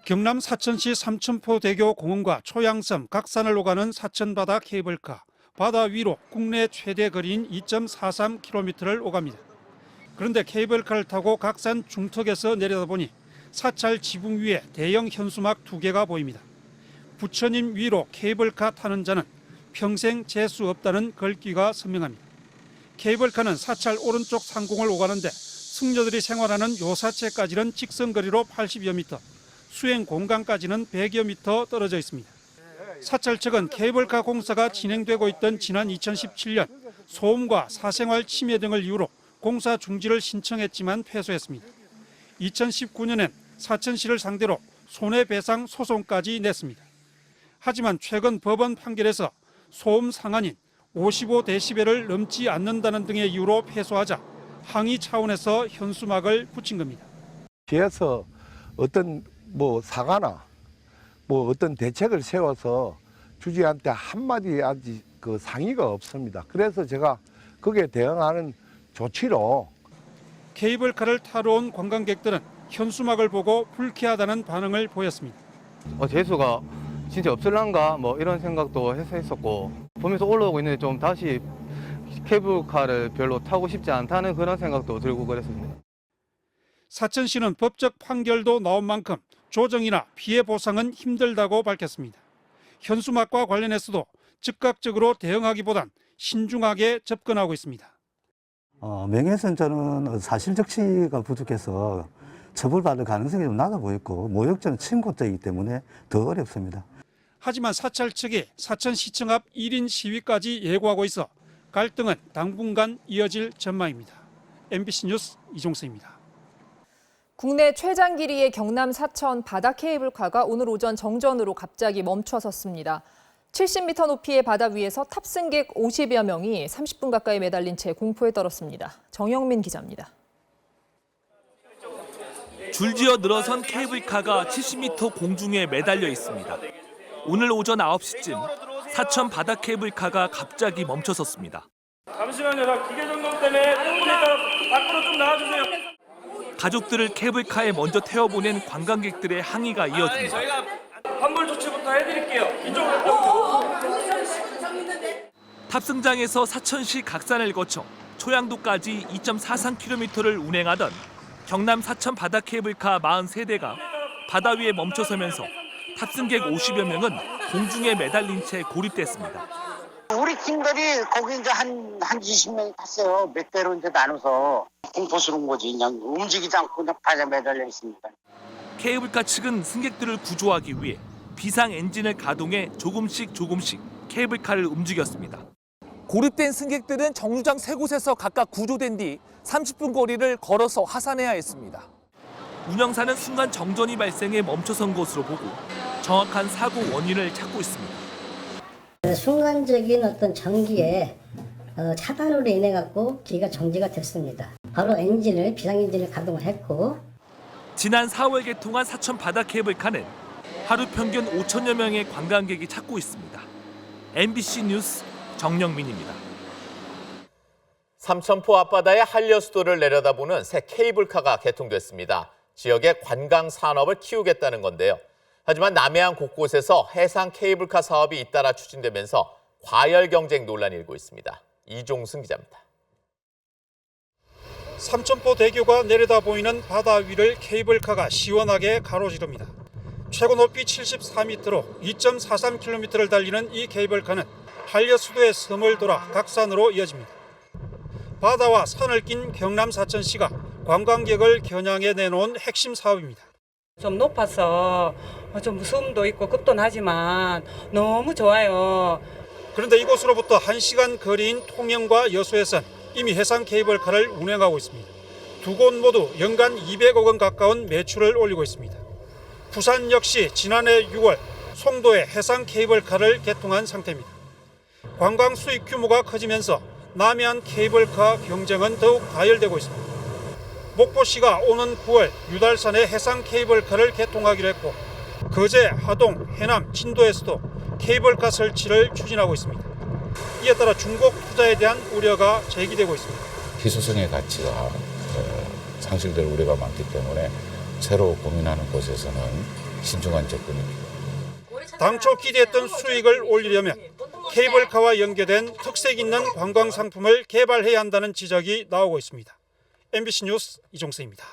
경남 사천시 삼천포대교 공원과 초양섬, 각산을 오가는 사천바다 케이블카. 바다 위로 국내 최대 거리인 2.43km를 오갑니다. 그런데 케이블카를 타고 각산 중턱에서 내려다보니 사찰 지붕 위에 대형 현수막 2개가 보입니다. 부처님 위로 케이블카 타는 자는 평생 재수 없다는 글귀가 선명합니다. 케이블카는 사찰 오른쪽 상공을 오가는데 승려들이 생활하는 요사체까지는 직선거리로 80여 미터, 수행 공간까지는 100여 미터 떨어져 있습니다. 사찰 측은 케이블카 공사가 진행되고 있던 지난 2017년 소음과 사생활 침해 등을 이유로 공사 중지를 신청했지만 패소했습니다. 2019년엔 사천시를 상대로 손해배상 소송까지 냈습니다. 하지만 최근 법원 판결에서 소음 상한인 55데시벨을 넘지 않는다는 등의 이유로 패소하자 항의 차원에서 현수막을 붙인 겁니다. 시에서 어떤 사과나 어떤 대책을 세워서 주지한테 한마디 아직 그 상의가 없습니다. 그래서 제가 거기에 대응하는 조치로 케이블카를 타러 온 관광객들은 현수막을 보고 불쾌하다는 반응을 보였습니다. 재수가 진짜 없을란가 이런 생각도 했었고 보면서 올라오고 있는데 좀 다시 케이블카를 별로 타고 싶지 않다는 그런 생각도 들고 그랬습니다. 사천시는 법적 판결도 나온 만큼 조정이나 피해 보상은 힘들다고 밝혔습니다. 현수막과 관련해서도 즉각적으로 대응하기보단 신중하게 접근하고 있습니다. 명예훼손죄는 사실 적시가 부족해서 처벌받을 가능성이 좀 낮아 보였고 모욕죄는 침고죄이기 때문에 더 어렵습니다. 하지만 사찰 측이 사천시청 앞 1인 시위까지 예고하고 있어 갈등은 당분간 이어질 전망입니다. MBC 뉴스 이종서입니다. 국내 최장 길이의 경남 사천 바다 케이블카가 오늘 오전 정전으로 갑자기 멈춰섰습니다. 70m 높이의 바다 위에서 탑승객 50여 명이 30분 가까이 매달린 채 공포에 떨었습니다. 정영민 기자입니다. 줄지어 늘어선 케이블카가 70m 공중에 매달려 있습니다. 오늘 오전 9시쯤 사천 바다 케이블카가 갑자기 멈춰섰습니다. 잠시만요. 나 기계 점검 때문에 밖으로 좀 나와주세요. 가족들을 케이블카에 먼저 태워보낸 관광객들의 항의가 이어집니다. 저희가 환불 조치부터 해드릴게요. 이쪽으로. 탑승장에서 사천시 각산을 거쳐 초양도까지 2.43km를 운행하던 경남 사천 바다 케이블카 43대가 바다 위에 멈춰서면서 탑승객 50여 명은 공중에 매달린 채 고립됐습니다. 우리 팀들이 거기 이제 한 20명이 탔어요. 몇 대로 이제 나눠서 공포스러운 거지. 그냥 움직이지 않고 그냥 바다에 매달려 있습니다. 케이블카 측은 승객들을 구조하기 위해 비상 엔진을 가동해 조금씩 케이블카를 움직였습니다. 고립된 승객들은 정류장 3곳에서 각각 구조된 뒤 30분 거리를 걸어서 하산해야 했습니다. 운영사는 순간 정전이 발생해 멈춰선 것으로 보고 정확한 사고 원인을 찾고 있습니다. 순간적인 어떤 전기의 차단으로 인해 갖고 기가 정지가 됐습니다. 바로 비상 엔진을 가동을 했고 지난 4월 개통한 사천 바다 케이블카는 하루 평균 5천여 명의 관광객이 찾고 있습니다. MBC 뉴스 정영민입니다. 삼천포 앞바다의 한려수도를 내려다보는 새 케이블카가 개통됐습니다. 지역의 관광 산업을 키우겠다는 건데요. 하지만 남해안 곳곳에서 해상 케이블카 사업이 잇따라 추진되면서 과열 경쟁 논란이 일고 있습니다. 이종승 기자입니다. 삼천포 대교가 내려다 보이는 바다 위를 케이블카가 시원하게 가로지릅니다. 최고 높이 74m로 2.43km를 달리는 이 케이블카는 한려수도의 섬을 돌아 각산으로 이어집니다. 바다와 산을 낀 경남 사천시가 관광객을 겨냥해 내놓은 핵심 사업입니다. 좀 높아서 좀 무서움도 있고 겁도 나지만 너무 좋아요. 그런데 이곳으로부터 1시간 거리인 통영과 여수에선 이미 해상 케이블카를 운행하고 있습니다. 두 곳 모두 연간 200억 원 가까운 매출을 올리고 있습니다. 부산 역시 지난해 6월 송도에 해상 케이블카를 개통한 상태입니다. 관광 수익 규모가 커지면서 남해안 케이블카 경쟁은 더욱 가열되고 있습니다. 목포시가 오는 9월 유달산에 해상 케이블카를 개통하기로 했고 거제, 하동, 해남, 진도에서도 케이블카 설치를 추진하고 있습니다. 이에 따라 중국 투자에 대한 우려가 제기되고 있습니다. 희소성의 가치가 상실될 우려가 많기 때문에 새로 고민하는 곳에서는 신중한 접근이 필요합니다. 당초 기대했던 수익을 올리려면 케이블카와 연계된 특색 있는 관광 상품을 개발해야 한다는 지적이 나오고 있습니다. MBC 뉴스 이종세입니다.